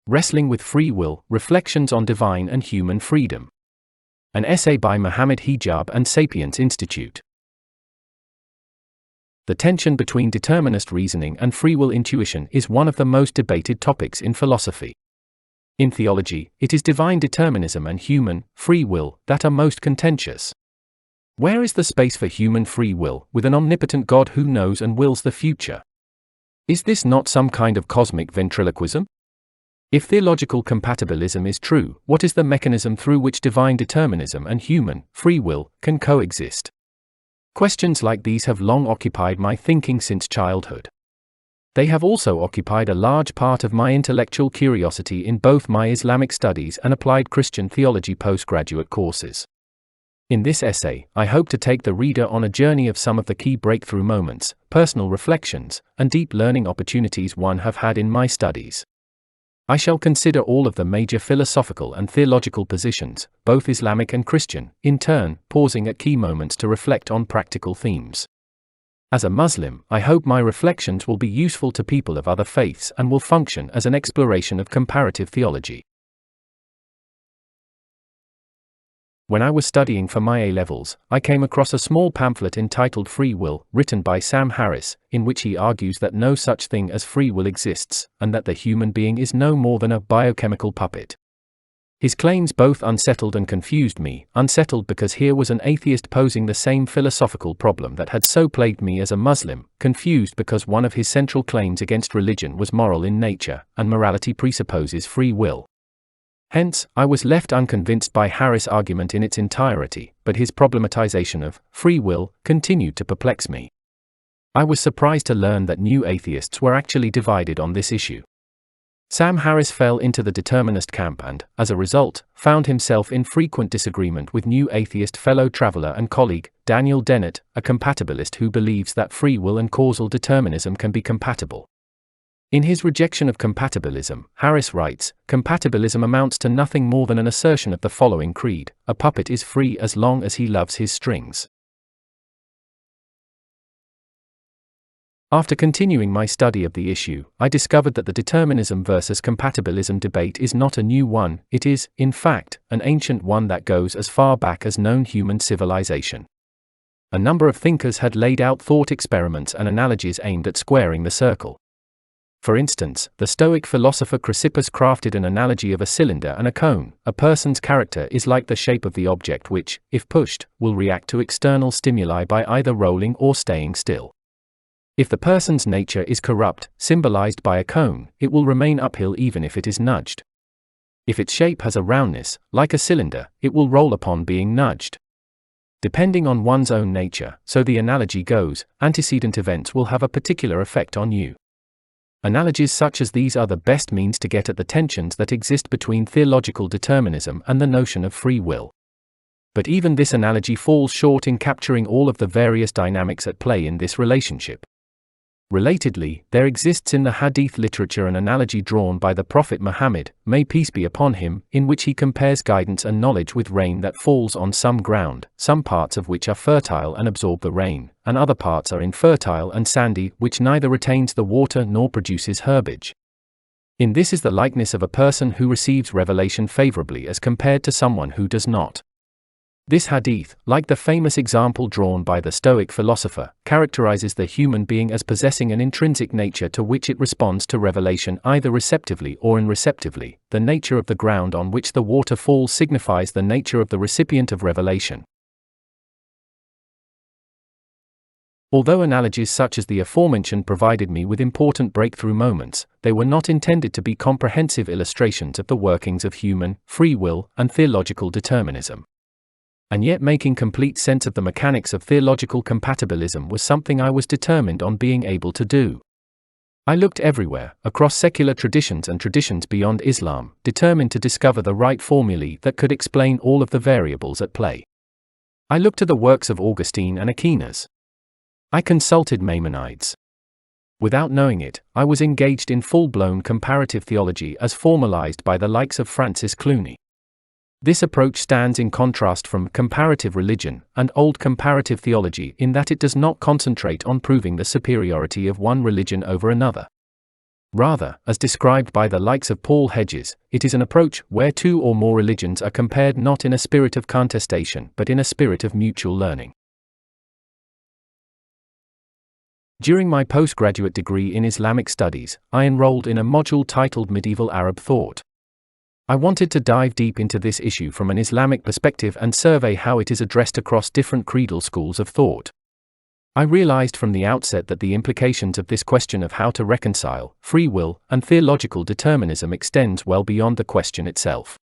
Wrestling with Free Will, Reflections on Divine and Human Freedom. An essay by Muhammad Hijab and Sapiens Institute. The tension between determinist reasoning and free will intuition is one of the most debated topics in philosophy. In theology, it is divine determinism and human free will that are most contentious. Where is the space for human free will, with an omnipotent God who knows and wills the future? Is this not some kind of cosmic ventriloquism? If theological compatibilism is true, what is the mechanism through which divine determinism and human free will can coexist? Questions like these have long occupied my thinking since childhood. They have also occupied a large part of my intellectual curiosity in both my Islamic studies and applied Christian theology postgraduate courses. In this essay, I hope to take the reader on a journey of some of the key breakthrough moments, personal reflections, and deep learning opportunities one have had in my studies. I shall consider all of the major philosophical and theological positions, both Islamic and Christian, in turn, pausing at key moments to reflect on practical themes. As a Muslim, I hope my reflections will be useful to people of other faiths and will function as an exploration of comparative theology. When I was studying for my A-levels, I came across a small pamphlet entitled Free Will, written by Sam Harris, in which he argues that no such thing as free will exists, and that the human being is no more than a biochemical puppet. His claims both unsettled and confused me, unsettled because here was an atheist posing the same philosophical problem that had so plagued me as a Muslim, confused because one of his central claims against religion was moral in nature, and morality presupposes free will. Hence, I was left unconvinced by Harris' argument in its entirety, but his problematization of free will continued to perplex me. I was surprised to learn that new atheists were actually divided on this issue. Sam Harris fell into the determinist camp and, as a result, found himself in frequent disagreement with new atheist fellow traveler and colleague, Daniel Dennett, a compatibilist who believes that free will and causal determinism can be compatible. In his rejection of compatibilism, Harris writes, "Compatibilism amounts to nothing more than an assertion of the following creed: a puppet is free as long as he loves his strings." After continuing my study of the issue, I discovered that the determinism versus compatibilism debate is not a new one, it is, in fact, an ancient one that goes as far back as known human civilization. A number of thinkers had laid out thought experiments and analogies aimed at squaring the circle. For instance, the Stoic philosopher Chrysippus crafted an analogy of a cylinder and a cone. A person's character is like the shape of the object which, if pushed, will react to external stimuli by either rolling or staying still. If the person's nature is corrupt, symbolized by a cone, it will remain uphill even if it is nudged. If its shape has a roundness, like a cylinder, it will roll upon being nudged. Depending on one's own nature, so the analogy goes, antecedent events will have a particular effect on you. Analogies such as these are the best means to get at the tensions that exist between theological determinism and the notion of free will. But even this analogy falls short in capturing all of the various dynamics at play in this relationship. Relatedly, there exists in the Hadith literature an analogy drawn by the Prophet Muhammad, may peace be upon him, in which he compares guidance and knowledge with rain that falls on some ground, some parts of which are fertile and absorb the rain, and other parts are infertile and sandy, which neither retains the water nor produces herbage. In this is the likeness of a person who receives revelation favorably as compared to someone who does not. This hadith, like the famous example drawn by the Stoic philosopher, characterizes the human being as possessing an intrinsic nature to which it responds to revelation either receptively or unreceptively. The nature of the ground on which the water falls signifies the nature of the recipient of revelation. Although analogies such as the aforementioned provided me with important breakthrough moments, they were not intended to be comprehensive illustrations of the workings of human free will and theological determinism. And yet making complete sense of the mechanics of theological compatibilism was something I was determined on being able to do. I looked everywhere, across secular traditions and traditions beyond Islam, determined to discover the right formulae that could explain all of the variables at play. I looked to the works of Augustine and Aquinas. I consulted Maimonides. Without knowing it, I was engaged in full-blown comparative theology as formalized by the likes of Francis Clooney. This approach stands in contrast from comparative religion and old comparative theology in that it does not concentrate on proving the superiority of one religion over another. Rather, as described by the likes of Paul Hedges, it is an approach where two or more religions are compared not in a spirit of contestation but in a spirit of mutual learning. During my postgraduate degree in Islamic studies, I enrolled in a module titled Medieval Arab Thought. I wanted to dive deep into this issue from an Islamic perspective and survey how it is addressed across different creedal schools of thought. I realized from the outset that the implications of this question of how to reconcile free will and theological determinism extends well beyond the question itself.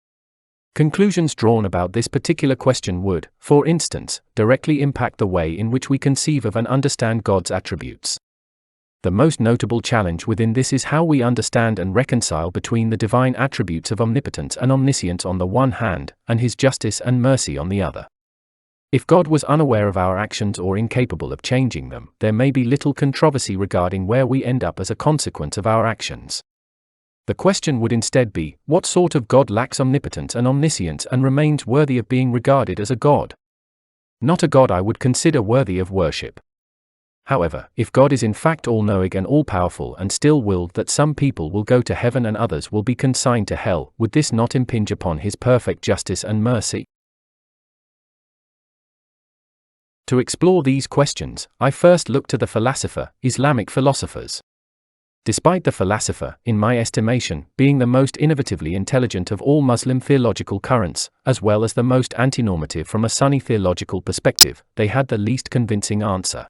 Conclusions drawn about this particular question would, for instance, directly impact the way in which we conceive of and understand God's attributes. The most notable challenge within this is how we understand and reconcile between the divine attributes of omnipotence and omniscience on the one hand, and His justice and mercy on the other. If God was unaware of our actions or incapable of changing them, there may be little controversy regarding where we end up as a consequence of our actions. The question would instead be, what sort of God lacks omnipotence and omniscience and remains worthy of being regarded as a God? Not a God I would consider worthy of worship. However, if God is in fact all-knowing and all-powerful and still willed that some people will go to heaven and others will be consigned to hell, would this not impinge upon His perfect justice and mercy? To explore these questions, I first looked to the Islamic philosophers. Despite the philosopher, in my estimation, being the most innovatively intelligent of all Muslim theological currents, as well as the most antinormative from a Sunni theological perspective, they had the least convincing answer.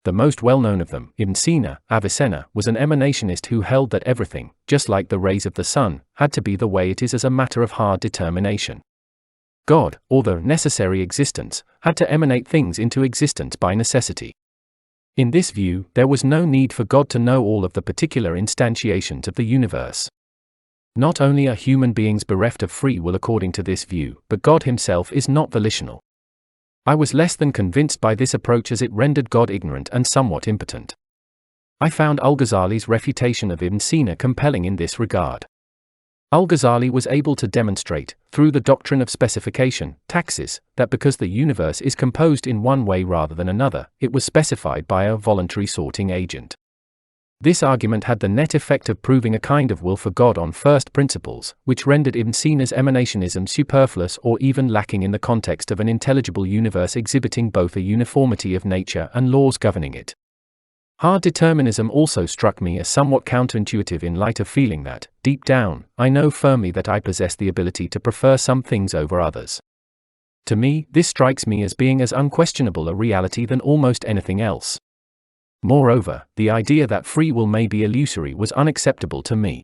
The most well-known of them, Ibn Sina, Avicenna, was an emanationist who held that everything, just like the rays of the sun, had to be the way it is as a matter of hard determination. God, or the necessary existence, had to emanate things into existence by necessity. In this view, there was no need for God to know all of the particular instantiations of the universe. Not only are human beings bereft of free will according to this view, but God Himself is not volitional. I was less than convinced by this approach as it rendered God ignorant and somewhat impotent. I found Al-Ghazali's refutation of Ibn Sina compelling in this regard. Al-Ghazali was able to demonstrate, through the doctrine of specification, taxis, that because the universe is composed in one way rather than another, it was specified by a voluntary sorting agent. This argument had the net effect of proving a kind of will for God on first principles, which rendered Ibn Sina's emanationism superfluous or even lacking in the context of an intelligible universe exhibiting both a uniformity of nature and laws governing it. Hard determinism also struck me as somewhat counterintuitive in light of feeling that, deep down, I know firmly that I possess the ability to prefer some things over others. To me, this strikes me as being as unquestionable a reality than almost anything else. Moreover, the idea that free will may be illusory was unacceptable to me.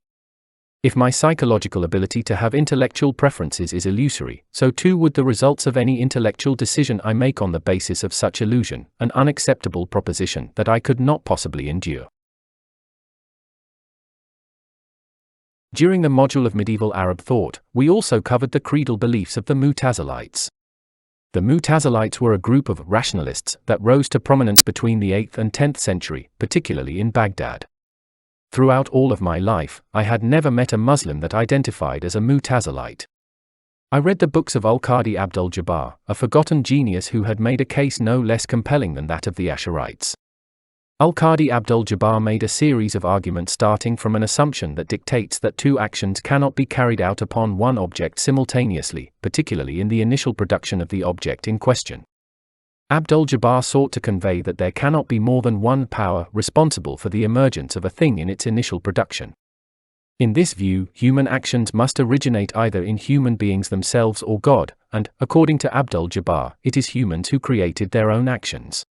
If my psychological ability to have intellectual preferences is illusory, so too would the results of any intellectual decision I make on the basis of such illusion, an unacceptable proposition that I could not possibly endure. During the module of medieval Arab thought, we also covered the creedal beliefs of the Mu'tazilites. The Mu'tazilites were a group of rationalists that rose to prominence between the 8th and 10th century, particularly in Baghdad. Throughout all of my life, I had never met a Muslim that identified as a Mu'tazilite. I read the books of Al-Qadi Abdul-Jabbar, a forgotten genius who had made a case no less compelling than that of the Ash'arites. Al-Qadi Abdul-Jabbar made a series of arguments starting from an assumption that dictates that two actions cannot be carried out upon one object simultaneously, particularly in the initial production of the object in question. Abdul-Jabbar sought to convey that there cannot be more than one power responsible for the emergence of a thing in its initial production. In this view, human actions must originate either in human beings themselves or God, and, according to Abdul-Jabbar, it is humans who created their own actions.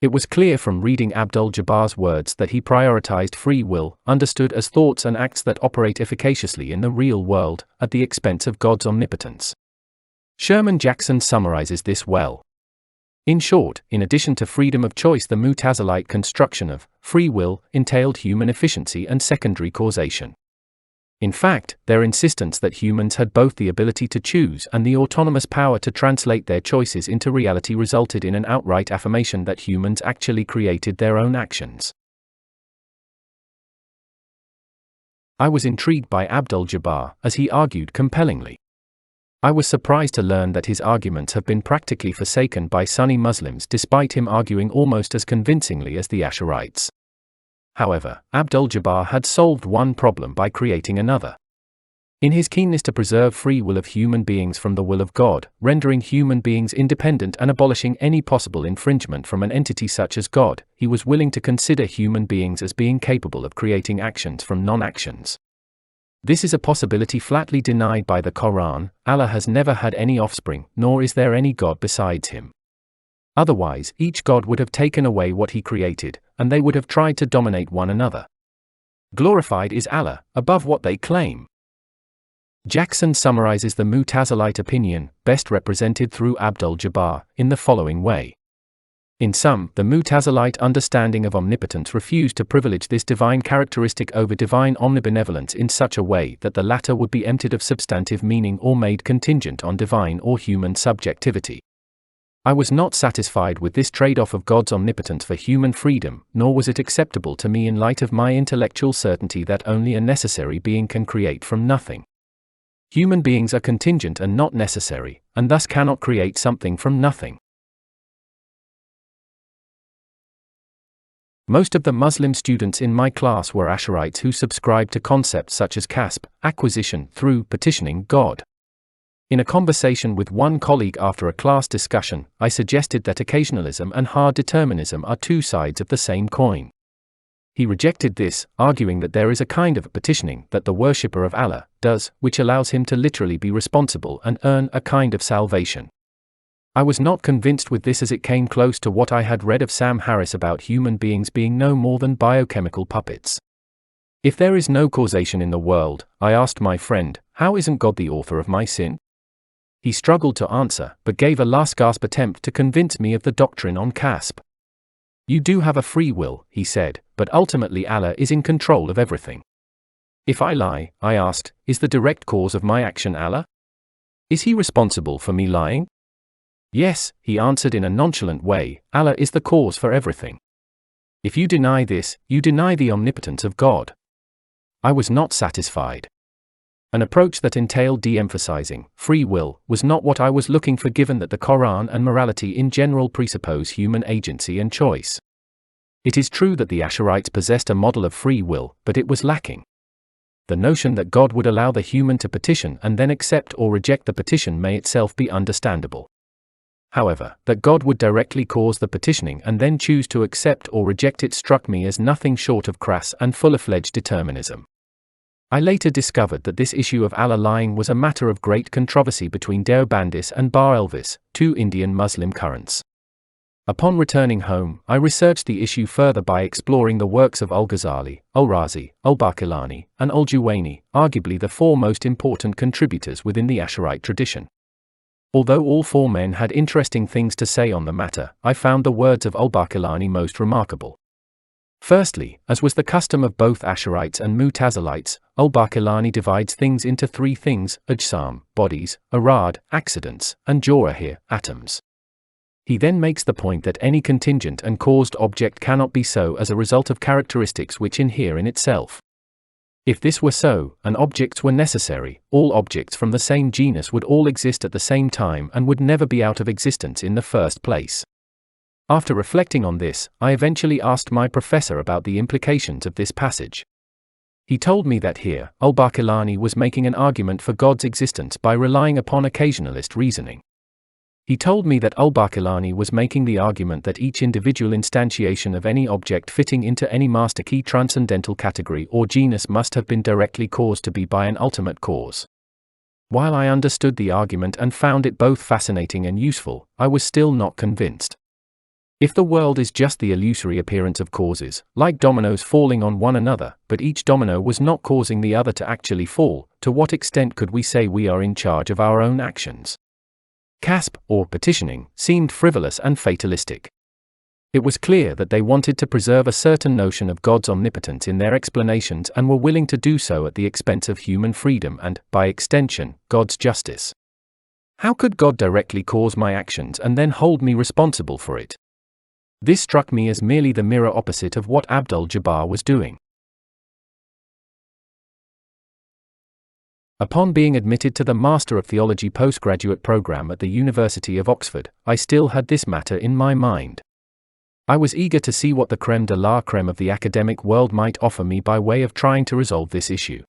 It was clear from reading Abdul-Jabbar's words that he prioritized free will, understood as thoughts and acts that operate efficaciously in the real world, at the expense of God's omnipotence. Sherman Jackson summarizes this well. In short, in addition to freedom of choice, the Mu'tazilite construction of free will entailed human efficiency and secondary causation. In fact, their insistence that humans had both the ability to choose and the autonomous power to translate their choices into reality resulted in an outright affirmation that humans actually created their own actions. I was intrigued by Abdul-Jabbar, as he argued compellingly. I was surprised to learn that his arguments have been practically forsaken by Sunni Muslims despite him arguing almost as convincingly as the Ash'arites. However, Abdul-Jabbar had solved one problem by creating another. In his keenness to preserve free will of human beings from the will of God, rendering human beings independent and abolishing any possible infringement from an entity such as God, he was willing to consider human beings as being capable of creating actions from non-actions. This is a possibility flatly denied by the Quran. Allah has never had any offspring, nor is there any God besides him. Otherwise, each God would have taken away what he created, and they would have tried to dominate one another. Glorified is Allah, above what they claim. Jackson summarizes the Mu'tazilite opinion, best represented through Abdul-Jabbar, in the following way. In sum, the Mu'tazilite understanding of omnipotence refused to privilege this divine characteristic over divine omnibenevolence in such a way that the latter would be emptied of substantive meaning or made contingent on divine or human subjectivity. I was not satisfied with this trade-off of God's omnipotence for human freedom, nor was it acceptable to me in light of my intellectual certainty that only a necessary being can create from nothing. Human beings are contingent and not necessary, and thus cannot create something from nothing. Most of the Muslim students in my class were Ash'arites who subscribed to concepts such as kasb, acquisition through petitioning God. In a conversation with one colleague after a class discussion, I suggested that occasionalism and hard determinism are two sides of the same coin. He rejected this, arguing that there is a kind of petitioning that the worshipper of Allah does, which allows him to literally be responsible and earn a kind of salvation. I was not convinced with this as it came close to what I had read of Sam Harris about human beings being no more than biochemical puppets. If there is no causation in the world, I asked my friend, how isn't God the author of my sin? He struggled to answer, but gave a last-gasp attempt to convince me of the doctrine on kasb. You do have a free will, he said, but ultimately Allah is in control of everything. If I lie, I asked, is the direct cause of my action Allah? Is he responsible for me lying? Yes, he answered in a nonchalant way, Allah is the cause for everything. If you deny this, you deny the omnipotence of God. I was not satisfied. An approach that entailed de-emphasizing free will was not what I was looking for, given that the Quran and morality in general presuppose human agency and choice. It is true that the Ash'arites possessed a model of free will, but it was lacking. The notion that God would allow the human to petition and then accept or reject the petition may itself be understandable. However, that God would directly cause the petitioning and then choose to accept or reject it struck me as nothing short of crass and full-fledged determinism. I later discovered that this issue of Allah lying was a matter of great controversy between Deobandis and Barelvis, two Indian Muslim currents. Upon returning home, I researched the issue further by exploring the works of Al-Ghazali, Al-Razi, Al-Baqillani, and Al-Juwayni, arguably the four most important contributors within the Ash'arite tradition. Although all four men had interesting things to say on the matter, I found the words of Al-Baqillani most remarkable. Firstly, as was the custom of both Ash'arites and Mu'tazilites, Al-Baqillani divides things into three things: ajsam, bodies; arad, accidents; and jawahir, atoms. He then makes the point that any contingent and caused object cannot be so as a result of characteristics which inhere in itself. If this were so, and objects were necessary, all objects from the same genus would all exist at the same time and would never be out of existence in the first place. After reflecting on this, I eventually asked my professor about the implications of this passage. He told me that here, Al-Baqillani was making an argument for God's existence by relying upon occasionalist reasoning. He told me that Al-Baqillani was making the argument that each individual instantiation of any object fitting into any master key transcendental category or genus must have been directly caused to be by an ultimate cause. While I understood the argument and found it both fascinating and useful, I was still not convinced. If the world is just the illusory appearance of causes, like dominoes falling on one another, but each domino was not causing the other to actually fall, to what extent could we say we are in charge of our own actions? Kasb, or petitioning, seemed frivolous and fatalistic. It was clear that they wanted to preserve a certain notion of God's omnipotence in their explanations and were willing to do so at the expense of human freedom and, by extension, God's justice. How could God directly cause my actions and then hold me responsible for it? This struck me as merely the mirror opposite of what Abdul-Jabbar was doing. Upon being admitted to the Master of Theology postgraduate program at the University of Oxford, I still had this matter in my mind. I was eager to see what the crème de la crème of the academic world might offer me by way of trying to resolve this issue.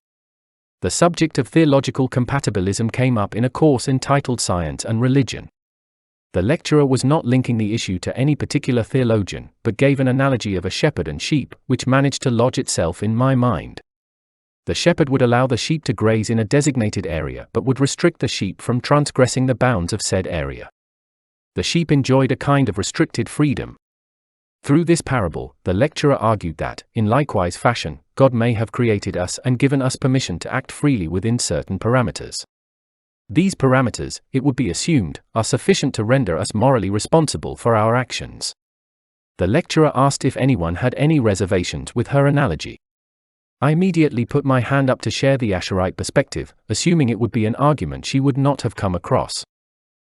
The subject of theological compatibilism came up in a course entitled Science and Religion. The lecturer was not linking the issue to any particular theologian, but gave an analogy of a shepherd and sheep, which managed to lodge itself in my mind. The shepherd would allow the sheep to graze in a designated area but would restrict the sheep from transgressing the bounds of said area. The sheep enjoyed a kind of restricted freedom. Through this parable, the lecturer argued that, in likewise fashion, God may have created us and given us permission to act freely within certain parameters. These parameters, it would be assumed, are sufficient to render us morally responsible for our actions. The lecturer asked if anyone had any reservations with her analogy. I immediately put my hand up to share the Asherite perspective, assuming it would be an argument she would not have come across.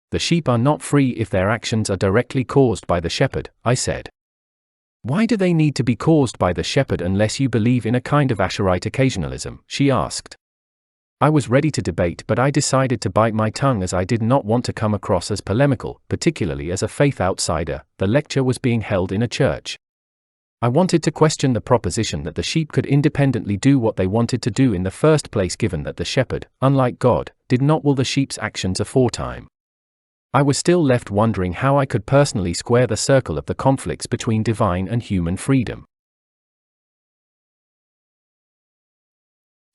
The sheep are not free if their actions are directly caused by the shepherd, I said. Why do they need to be caused by the shepherd unless you believe in a kind of Asherite occasionalism? She asked. I was ready to debate, but I decided to bite my tongue as I did not want to come across as polemical, particularly as a faith outsider. The lecture was being held in a church. I wanted to question the proposition that the sheep could independently do what they wanted to do in the first place, given that the shepherd, unlike God, did not will the sheep's actions aforetime. I was still left wondering how I could personally square the circle of the conflicts between divine and human freedom.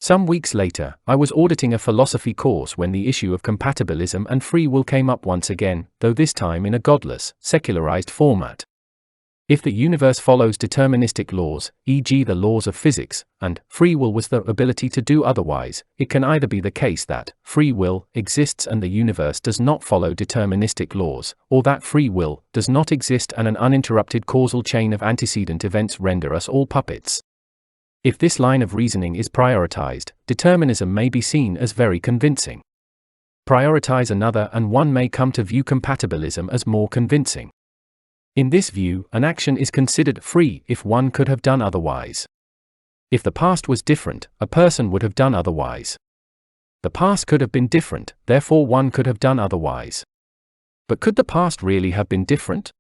Some weeks later, I was auditing a philosophy course when the issue of compatibilism and free will came up once again, though this time in a godless, secularized format. If the universe follows deterministic laws, e.g. the laws of physics, and free will was the ability to do otherwise, it can either be the case that free will exists and the universe does not follow deterministic laws, or that free will does not exist and an uninterrupted causal chain of antecedent events render us all puppets. If this line of reasoning is prioritized, determinism may be seen as very convincing. Prioritize another and one may come to view compatibilism as more convincing. In this view, an action is considered free if one could have done otherwise. If the past was different, a person would have done otherwise. The past could have been different, therefore one could have done otherwise. But could the past really have been different?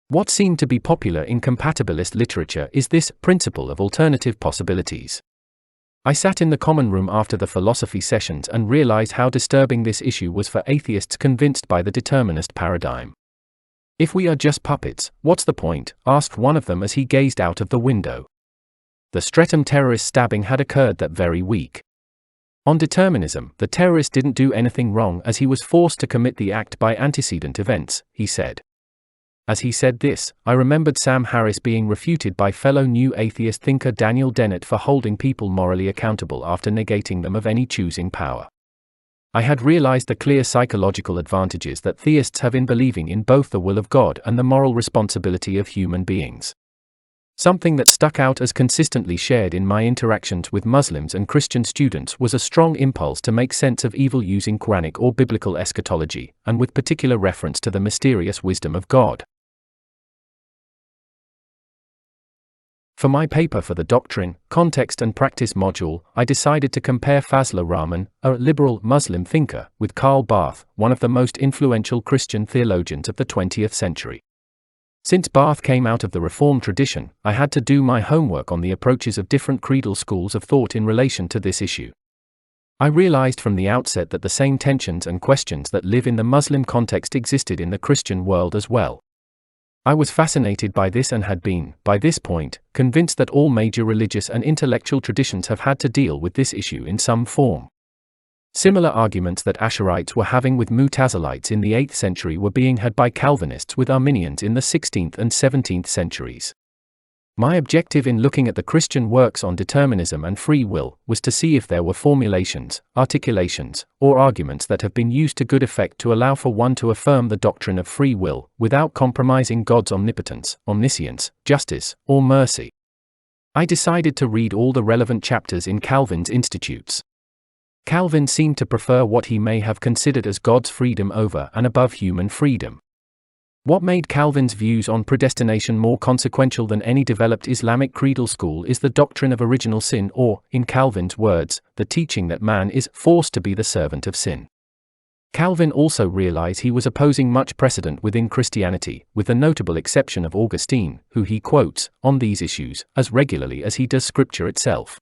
What seemed to be popular in compatibilist literature is this principle of alternative possibilities. I sat in the common room after the philosophy sessions and realized how disturbing this issue was for atheists convinced by the determinist paradigm. If we are just puppets, what's the point? Asked one of them as he gazed out of the window. The Streatham terrorist stabbing had occurred that very week. On determinism, the terrorist didn't do anything wrong as he was forced to commit the act by antecedent events, he said. As he said this, I remembered Sam Harris being refuted by fellow new atheist thinker Daniel Dennett for holding people morally accountable after negating them of any choosing power. I had realized the clear psychological advantages that theists have in believing in both the will of God and the moral responsibility of human beings. Something that stuck out as consistently shared in my interactions with Muslims and Christian students was a strong impulse to make sense of evil using Quranic or biblical eschatology, and with particular reference to the mysterious wisdom of God. For my paper for the Doctrine, Context and Practice module, I decided to compare Fazlur Rahman, a liberal Muslim thinker, with Karl Barth, one of the most influential Christian theologians of the 20th century. Since Barth came out of the Reformed tradition, I had to do my homework on the approaches of different creedal schools of thought in relation to this issue. I realized from the outset that the same tensions and questions that live in the Muslim context existed in the Christian world as well. I was fascinated by this and had been, by this point, convinced that all major religious and intellectual traditions have had to deal with this issue in some form. Similar arguments that Asherites were having with Mutazilites in the 8th century were being had by Calvinists with Arminians in the 16th and 17th centuries. My objective in looking at the Christian works on determinism and free will was to see if there were formulations, articulations, or arguments that have been used to good effect to allow for one to affirm the doctrine of free will, without compromising God's omnipotence, omniscience, justice, or mercy. I decided to read all the relevant chapters in Calvin's Institutes. Calvin seemed to prefer what he may have considered as God's freedom over and above human freedom. What made Calvin's views on predestination more consequential than any developed Islamic creedal school is the doctrine of original sin, or, in Calvin's words, the teaching that man is forced to be the servant of sin. Calvin also realized he was opposing much precedent within Christianity, with the notable exception of Augustine, who he quotes on these issues as regularly as he does Scripture itself.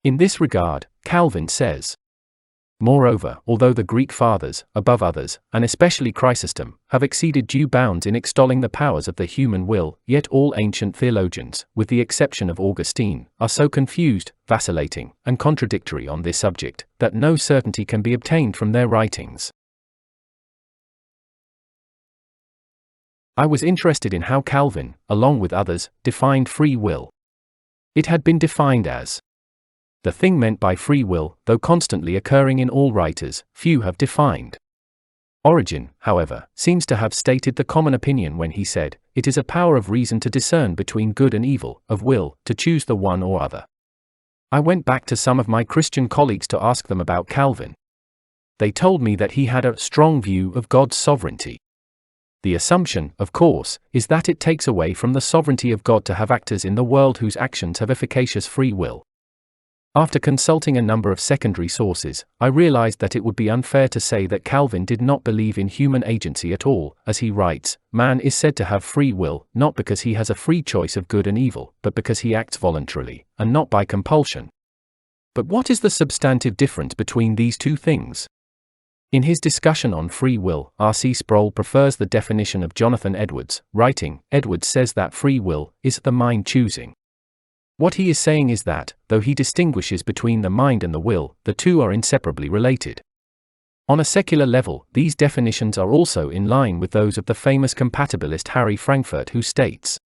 In this regard, Calvin says, "Moreover, although the Greek fathers, above others, and especially Chrysostom, have exceeded due bounds in extolling the powers of the human will, yet all ancient theologians, with the exception of Augustine, are so confused, vacillating, and contradictory on this subject, that no certainty can be obtained from their writings." I was interested in how Calvin, along with others, defined free will. It had been defined as the thing meant by free will, though constantly occurring in all writers, few have defined. Origen, however, seems to have stated the common opinion when he said, "It is a power of reason to discern between good and evil, of will, to choose the one or other." I went back to some of my Christian colleagues to ask them about Calvin. They told me that he had a strong view of God's sovereignty. The assumption, of course, is that it takes away from the sovereignty of God to have actors in the world whose actions have efficacious free will. After consulting a number of secondary sources, I realized that it would be unfair to say that Calvin did not believe in human agency at all. As he writes, man is said to have free will, not because he has a free choice of good and evil, but because he acts voluntarily, and not by compulsion. But what is the substantive difference between these two things? In his discussion on free will, R.C. Sproul prefers the definition of Jonathan Edwards, writing, "Edwards says that free will is the mind choosing." What he is saying is that, though he distinguishes between the mind and the will, the two are inseparably related. On a secular level, these definitions are also in line with those of the famous compatibilist Harry Frankfurt, who states,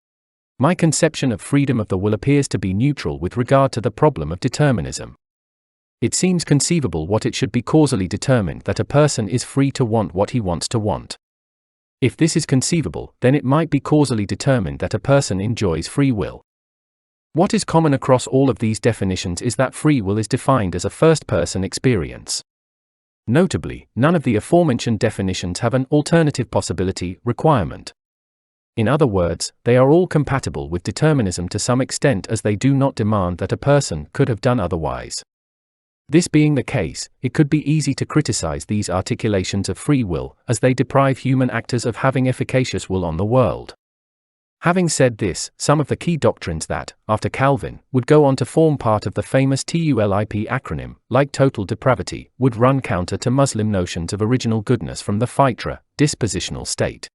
"My conception of freedom of the will appears to be neutral with regard to the problem of determinism. It seems conceivable what it should be causally determined that a person is free to want what he wants to want. If this is conceivable, then it might be causally determined that a person enjoys free will. What is common across all of these definitions is that free will is defined as a first-person experience. Notably, none of the aforementioned definitions have an alternative possibility requirement. In other words, they are all compatible with determinism to some extent, as they do not demand that a person could have done otherwise. This being the case, it could be easy to criticize these articulations of free will, as they deprive human actors of having efficacious will on the world. Having said this, some of the key doctrines that, after Calvin, would go on to form part of the famous TULIP acronym, like total depravity, would run counter to Muslim notions of original goodness from the fitra, dispositional state.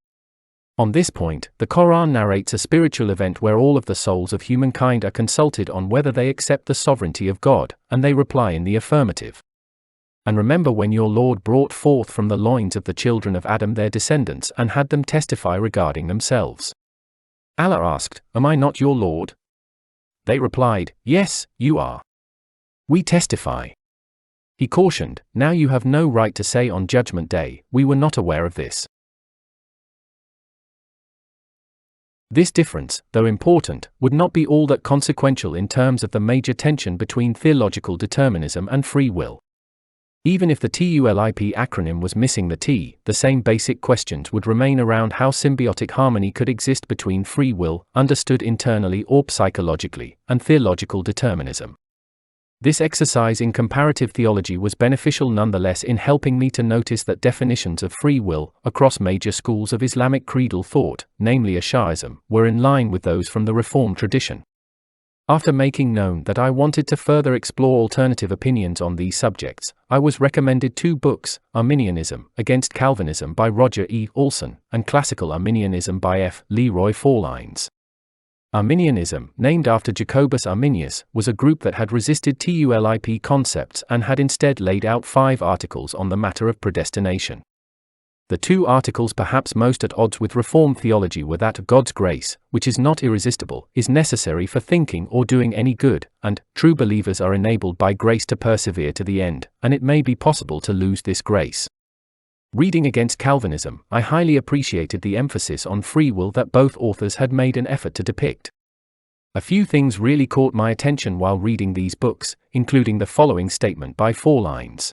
On this point, the Quran narrates a spiritual event where all of the souls of humankind are consulted on whether they accept the sovereignty of God, and they reply in the affirmative. "And remember when your Lord brought forth from the loins of the children of Adam their descendants and had them testify regarding themselves. Allah asked, 'Am I not your Lord?' They replied, 'Yes, you are. We testify.' He cautioned, 'Now you have no right to say on Judgment Day, we were not aware of this.'" This difference, though important, would not be all that consequential in terms of the major tension between theological determinism and free will. Even if the TULIP acronym was missing the T, the same basic questions would remain around how symbiotic harmony could exist between free will, understood internally or psychologically, and theological determinism. This exercise in comparative theology was beneficial nonetheless in helping me to notice that definitions of free will, across major schools of Islamic creedal thought, namely Ash'arism, were in line with those from the Reform tradition. After making known that I wanted to further explore alternative opinions on these subjects, I was recommended two books, Arminianism Against Calvinism by Roger E. Olson, and Classical Arminianism by F. Leroy Forlines. Arminianism, named after Jacobus Arminius, was a group that had resisted TULIP concepts and had instead laid out 5 articles on the matter of predestination. The 2 articles perhaps most at odds with Reformed theology were that God's grace, which is not irresistible, is necessary for thinking or doing any good, and true believers are enabled by grace to persevere to the end, and it may be possible to lose this grace. Reading Against Calvinism, I highly appreciated the emphasis on free will that both authors had made an effort to depict. A few things really caught my attention while reading these books, including the following statement by Forlines.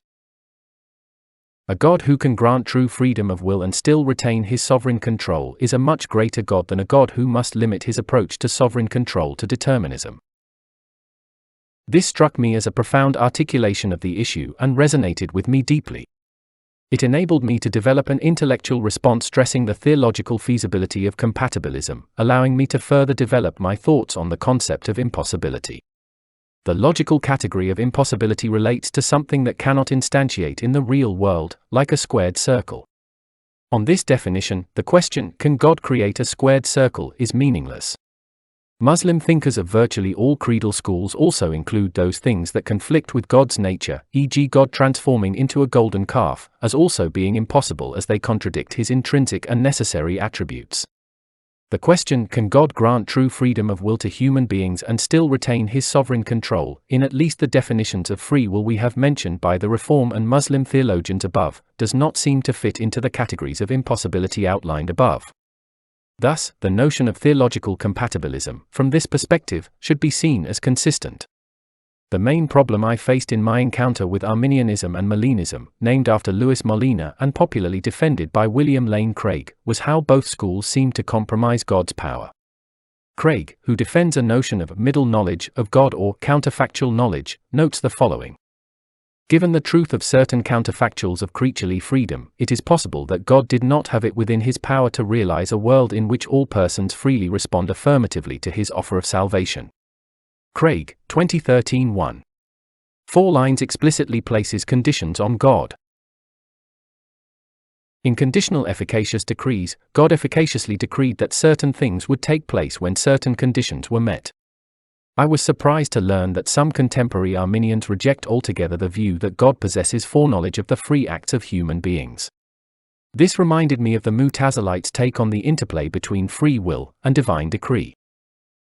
A God who can grant true freedom of will and still retain his sovereign control is a much greater God than a God who must limit his approach to sovereign control to determinism. This struck me as a profound articulation of the issue and resonated with me deeply. It enabled me to develop an intellectual response stressing the theological feasibility of compatibilism, allowing me to further develop my thoughts on the concept of impossibility. The logical category of impossibility relates to something that cannot instantiate in the real world, like a squared circle. On this definition, the question, can God create a squared circle, is meaningless. Muslim thinkers of virtually all creedal schools also include those things that conflict with God's nature, e.g. God transforming into a golden calf, as also being impossible as they contradict his intrinsic and necessary attributes. The question, can God grant true freedom of will to human beings and still retain his sovereign control, in at least the definitions of free will we have mentioned by the Reform and Muslim theologians above, does not seem to fit into the categories of impossibility outlined above. Thus, the notion of theological compatibilism, from this perspective, should be seen as consistent. The main problem I faced in my encounter with Arminianism and Molinism, named after Louis Molina and popularly defended by William Lane Craig, was how both schools seemed to compromise God's power. Craig, who defends a notion of middle knowledge of God or counterfactual knowledge, notes the following. Given the truth of certain counterfactuals of creaturely freedom, it is possible that God did not have it within his power to realize a world in which all persons freely respond affirmatively to his offer of salvation. Craig, 2013 1. 4 lines explicitly places conditions on God. In conditional efficacious decrees, God efficaciously decreed that certain things would take place when certain conditions were met. I was surprised to learn that some contemporary Arminians reject altogether the view that God possesses foreknowledge of the free acts of human beings. This reminded me of the Mutazilites' take on the interplay between free will and divine decree.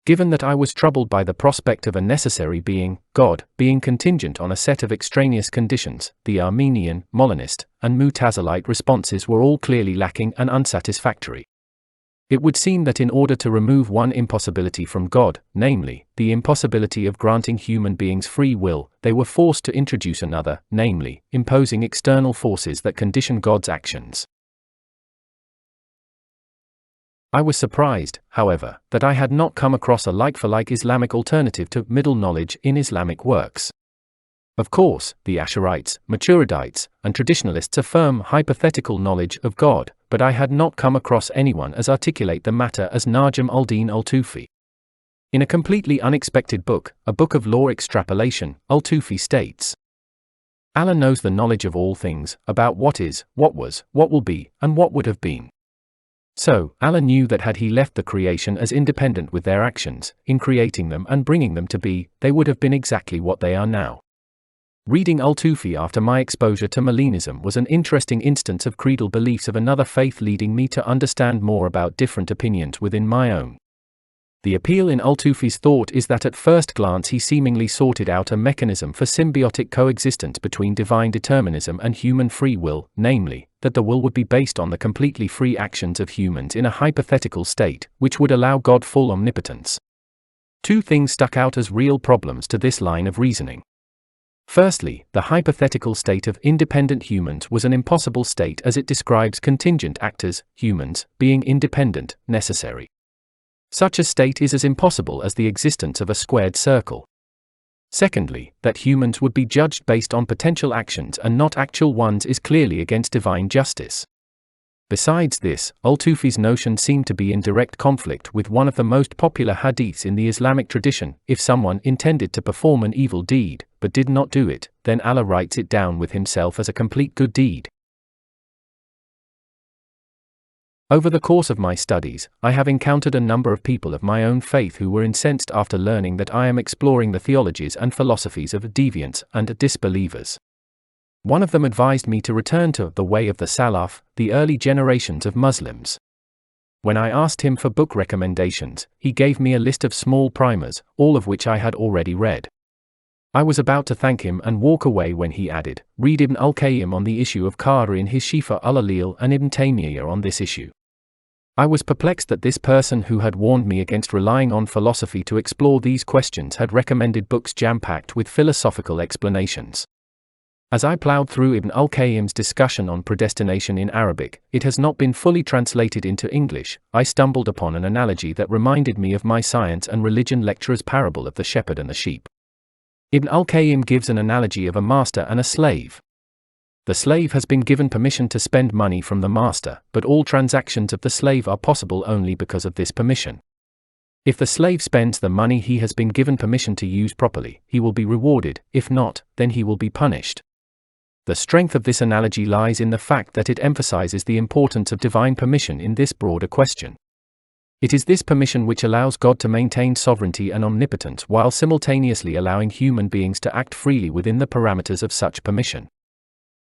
Given that I was troubled by the prospect of a necessary being, God, being contingent on a set of extraneous conditions, the Arminian, Molinist, and Mutazilite responses were all clearly lacking and unsatisfactory. It would seem that in order to remove one impossibility from God, namely, the impossibility of granting human beings free will, they were forced to introduce another, namely, imposing external forces that condition God's actions. I was surprised, however, that I had not come across a like-for-like Islamic alternative to middle knowledge in Islamic works. Of course, the Ash'arites, Maturidites, and traditionalists affirm hypothetical knowledge of God, but I had not come across anyone as articulate the matter as Najm al-Din al-Tufi. In a completely unexpected book, A Book of Law Extrapolation, al-Tufi states, Allah knows the knowledge of all things, about what is, what was, what will be, and what would have been. So, Allah knew that had he left the creation as independent with their actions, in creating them and bringing them to be, they would have been exactly what they are now. Reading al-Tufi after my exposure to Molinism was an interesting instance of creedal beliefs of another faith leading me to understand more about different opinions within my own. The appeal in al-Tufi's thought is that at first glance he seemingly sorted out a mechanism for symbiotic coexistence between divine determinism and human free will, namely, that the will would be based on the completely free actions of humans in a hypothetical state, which would allow God full omnipotence. 2 things stuck out as real problems to this line of reasoning. Firstly, the hypothetical state of independent humans was an impossible state as it describes contingent actors, humans, being independent, necessary. Such a state is as impossible as the existence of a squared circle. Secondly, that humans would be judged based on potential actions and not actual ones is clearly against divine justice. Besides this, al-Tufi's notion seemed to be in direct conflict with one of the most popular hadiths in the Islamic tradition: if someone intended to perform an evil deed, but did not do it, then Allah writes it down with himself as a complete good deed. Over the course of my studies, I have encountered a number of people of my own faith who were incensed after learning that I am exploring the theologies and philosophies of deviants and disbelievers. One of them advised me to return to the way of the Salaf, the early generations of Muslims. When I asked him for book recommendations, he gave me a list of small primers, all of which I had already read. I was about to thank him and walk away when he added, read Ibn al-Qayyim on the issue of Qadr in his Shifa al-Alil and Ibn Taymiyyah on this issue. I was perplexed that this person who had warned me against relying on philosophy to explore these questions had recommended books jam-packed with philosophical explanations. As I plowed through Ibn al-Qayyim's discussion on predestination in Arabic, it has not been fully translated into English. I stumbled upon an analogy that reminded me of my science and religion lecturer's parable of the shepherd and the sheep. Ibn al-Qayyim gives an analogy of a master and a slave. The slave has been given permission to spend money from the master, but all transactions of the slave are possible only because of this permission. If the slave spends the money he has been given permission to use properly, he will be rewarded; if not, then he will be punished. The strength of this analogy lies in the fact that it emphasizes the importance of divine permission in this broader question. It is this permission which allows God to maintain sovereignty and omnipotence while simultaneously allowing human beings to act freely within the parameters of such permission.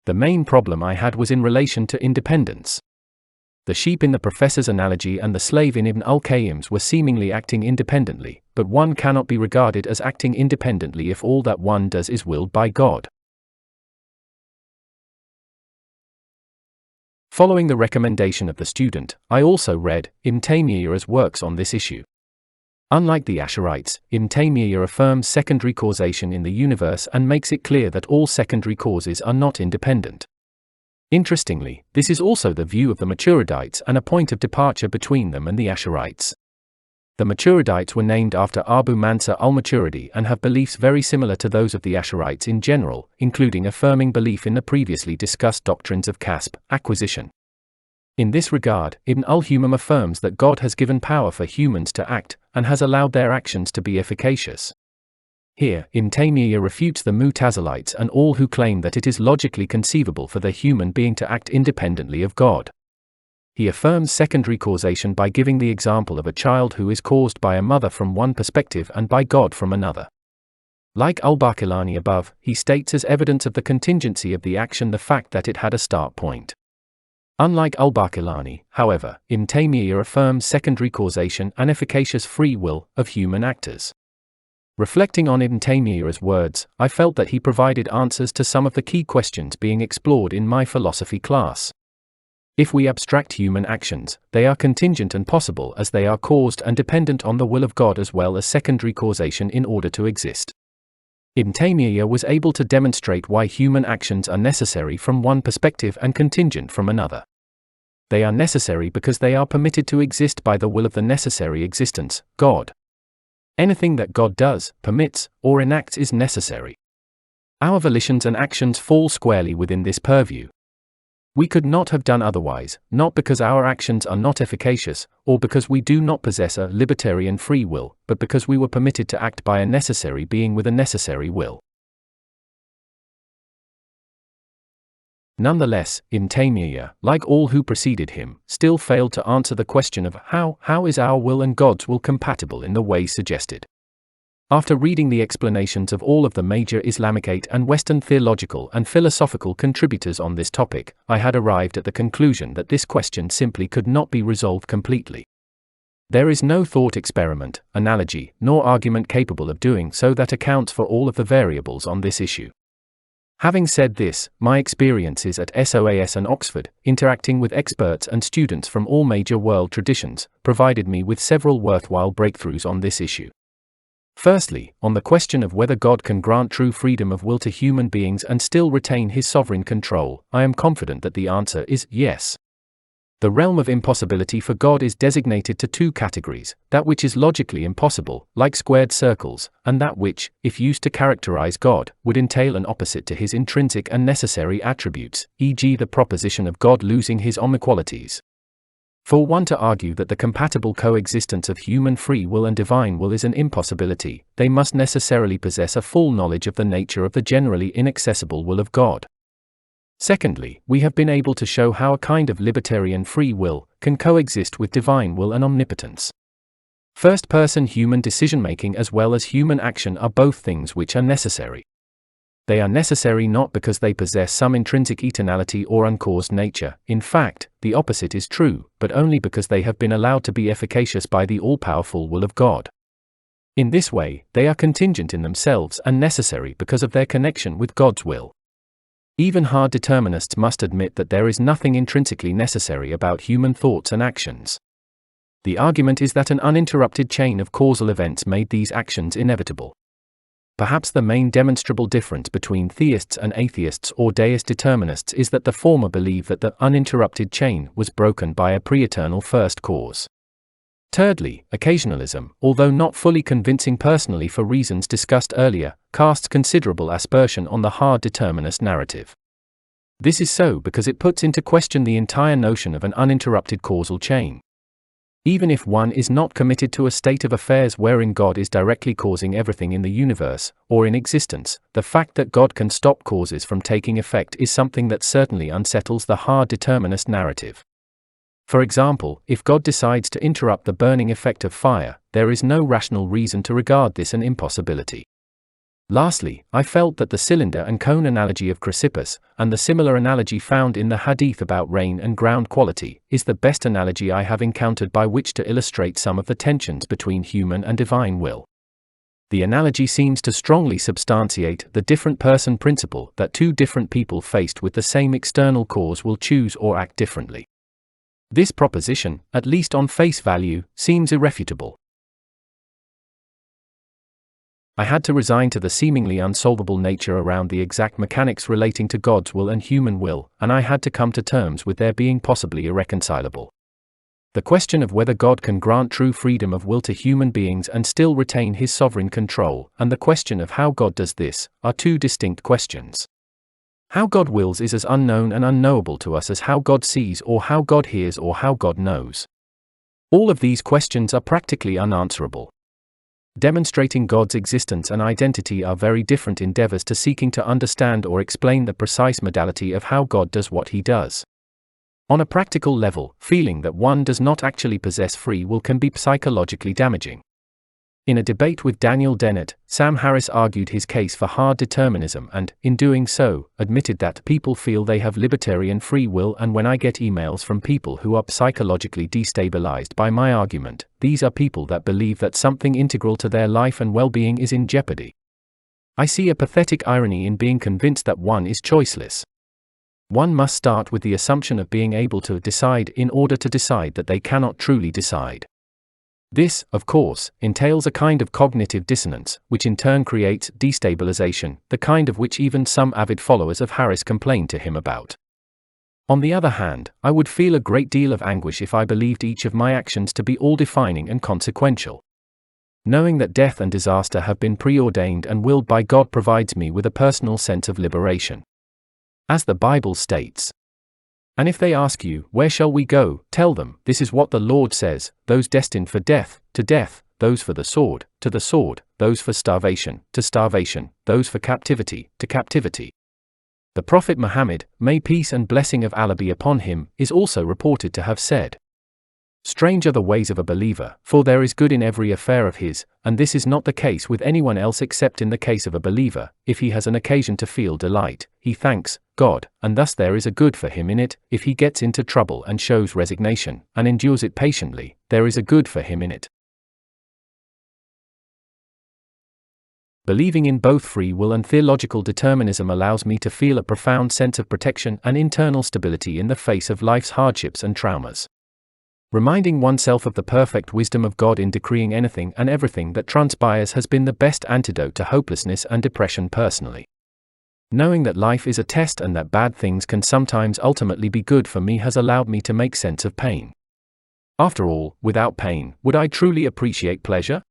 The main problem I had was in relation to independence. The sheep in the professor's analogy and the slave in Ibn al-Qayyim's were seemingly acting independently, but one cannot be regarded as acting independently if all that one does is willed by God. Following the recommendation of the student, I also read Ibn Taymiyyah's works on this issue. Unlike the Ash'arites, Ibn Taymiyyah affirms secondary causation in the universe and makes it clear that all secondary causes are not independent. Interestingly, this is also the view of the Maturidites and a point of departure between them and the Ash'arites. The Maturidites were named after Abu Mansur al-Maturidi and have beliefs very similar to those of the Ash'arites in general, including affirming belief in the previously discussed doctrines of kasb, acquisition. In this regard, Ibn al-Humam affirms that God has given power for humans to act, and has allowed their actions to be efficacious. Here, Ibn Taymiyyah refutes the Mu'tazilites and all who claim that it is logically conceivable for the human being to act independently of God. He affirms secondary causation by giving the example of a child who is caused by a mother from one perspective and by God from another. Like al-Baqillani above, he states as evidence of the contingency of the action the fact that it had a start point. Unlike al-Baqillani, however, Ibn Taymiyyah affirms secondary causation and efficacious free will of human actors. Reflecting on Ibn Taymiyyah's words, I felt that he provided answers to some of the key questions being explored in my philosophy class. If we abstract human actions, they are contingent and possible as they are caused and dependent on the will of God as well as secondary causation in order to exist. Ibn Taymiyyah was able to demonstrate why human actions are necessary from one perspective and contingent from another. They are necessary because they are permitted to exist by the will of the necessary existence, God. Anything that God does, permits, or enacts is necessary. Our volitions and actions fall squarely within this purview. We could not have done otherwise, not because our actions are not efficacious, or because we do not possess a libertarian free will, but because we were permitted to act by a necessary being with a necessary will. Nonetheless, Ibn Taymiyyah, like all who preceded him, still failed to answer the question of how is our will and God's will compatible in the ways suggested. After reading the explanations of all of the major Islamicate and Western theological and philosophical contributors on this topic, I had arrived at the conclusion that this question simply could not be resolved completely. There is no thought experiment, analogy, nor argument capable of doing so that accounts for all of the variables on this issue. Having said this, my experiences at SOAS and Oxford, interacting with experts and students from all major world traditions, provided me with several worthwhile breakthroughs on this issue. Firstly, on the question of whether God can grant true freedom of will to human beings and still retain his sovereign control, I am confident that the answer is yes. The realm of impossibility for God is designated to two categories: that which is logically impossible, like squared circles, and that which, if used to characterize God, would entail an opposite to his intrinsic and necessary attributes, e.g. the proposition of God losing his omniqualities. For one to argue that the compatible coexistence of human free will and divine will is an impossibility, they must necessarily possess a full knowledge of the nature of the generally inaccessible will of God. Secondly, we have been able to show how a kind of libertarian free will can coexist with divine will and omnipotence. First-person human decision-making as well as human action are both things which are necessary. They are necessary not because they possess some intrinsic eternality or uncaused nature; in fact, the opposite is true, but only because they have been allowed to be efficacious by the all-powerful will of God. In this way, they are contingent in themselves and necessary because of their connection with God's will. Even hard determinists must admit that there is nothing intrinsically necessary about human thoughts and actions. The argument is that an uninterrupted chain of causal events made these actions inevitable. Perhaps the main demonstrable difference between theists and atheists or deist determinists is that the former believe that the uninterrupted chain was broken by a pre-eternal first cause. Thirdly, occasionalism, although not fully convincing personally for reasons discussed earlier, casts considerable aspersion on the hard determinist narrative. This is so because it puts into question the entire notion of an uninterrupted causal chain. Even if one is not committed to a state of affairs wherein God is directly causing everything in the universe, or in existence, the fact that God can stop causes from taking effect is something that certainly unsettles the hard determinist narrative. For example, if God decides to interrupt the burning effect of fire, there is no rational reason to regard this an impossibility. Lastly, I felt that the cylinder and cone analogy of Chrysippus, and the similar analogy found in the Hadith about rain and ground quality, is the best analogy I have encountered by which to illustrate some of the tensions between human and divine will. The analogy seems to strongly substantiate the different person principle that two different people faced with the same external cause will choose or act differently. This proposition, at least on face value, seems irrefutable. I had to resign to the seemingly unsolvable nature around the exact mechanics relating to God's will and human will, and I had to come to terms with their being possibly irreconcilable. The question of whether God can grant true freedom of will to human beings and still retain his sovereign control, and the question of how God does this, are two distinct questions. How God wills is as unknown and unknowable to us as how God sees or how God hears or how God knows. All of these questions are practically unanswerable. Demonstrating God's existence and identity are very different endeavors to seeking to understand or explain the precise modality of how God does what he does. On a practical level, feeling that one does not actually possess free will can be psychologically damaging. In a debate with Daniel Dennett, Sam Harris argued his case for hard determinism and, in doing so, admitted that people feel they have libertarian free will, and when I get emails from people who are psychologically destabilized by my argument, these are people that believe that something integral to their life and well-being is in jeopardy. I see a pathetic irony in being convinced that one is choiceless. One must start with the assumption of being able to decide in order to decide that they cannot truly decide. This, of course, entails a kind of cognitive dissonance, which in turn creates destabilization, the kind of which even some avid followers of Harris complained to him about. On the other hand, I would feel a great deal of anguish if I believed each of my actions to be all-defining and consequential. Knowing that death and disaster have been preordained and willed by God provides me with a personal sense of liberation. As the Bible states, "And if they ask you, 'Where shall we go?' tell them, this is what the Lord says, those destined for death, to death, those for the sword, to the sword, those for starvation, to starvation, those for captivity, to captivity." The Prophet Muhammad, may peace and blessing of Allah be upon him, is also reported to have said, "Strange are the ways of a believer, for there is good in every affair of his, and this is not the case with anyone else except in the case of a believer. If he has an occasion to feel delight, he thanks God, and thus there is a good for him in it. If he gets into trouble and shows resignation, and endures it patiently, there is a good for him in it." Believing in both free will and theological determinism allows me to feel a profound sense of protection and internal stability in the face of life's hardships and traumas. Reminding oneself of the perfect wisdom of God in decreeing anything and everything that transpires has been the best antidote to hopelessness and depression personally. Knowing that life is a test and that bad things can sometimes ultimately be good for me has allowed me to make sense of pain. After all, without pain, would I truly appreciate pleasure?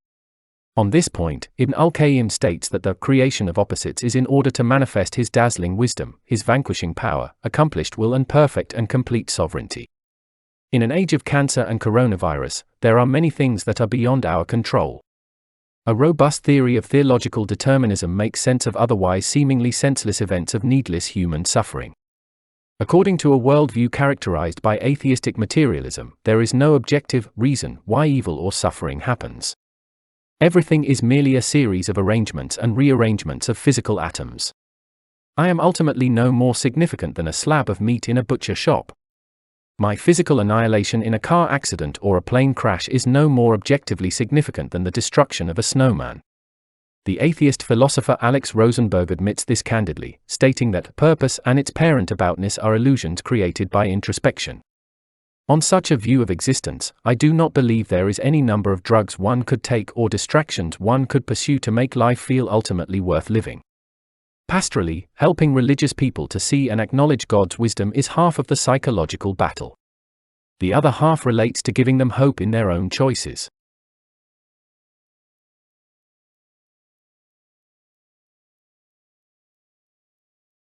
On this point, Ibn al-Qayyim states that the creation of opposites is in order to manifest his dazzling wisdom, his vanquishing power, accomplished will and perfect and complete sovereignty. In an age of cancer and coronavirus, there are many things that are beyond our control. A robust theory of theological determinism makes sense of otherwise seemingly senseless events of needless human suffering. According to a worldview characterized by atheistic materialism, there is no objective reason why evil or suffering happens. Everything is merely a series of arrangements and rearrangements of physical atoms. I am ultimately no more significant than a slab of meat in a butcher shop. My physical annihilation in a car accident or a plane crash is no more objectively significant than the destruction of a snowman. The atheist philosopher Alex Rosenberg admits this candidly, stating that purpose and its parent aboutness are illusions created by introspection. On such a view of existence, I do not believe there is any number of drugs one could take or distractions one could pursue to make life feel ultimately worth living. Pastorally, helping religious people to see and acknowledge God's wisdom is half of the psychological battle. The other half relates to giving them hope in their own choices.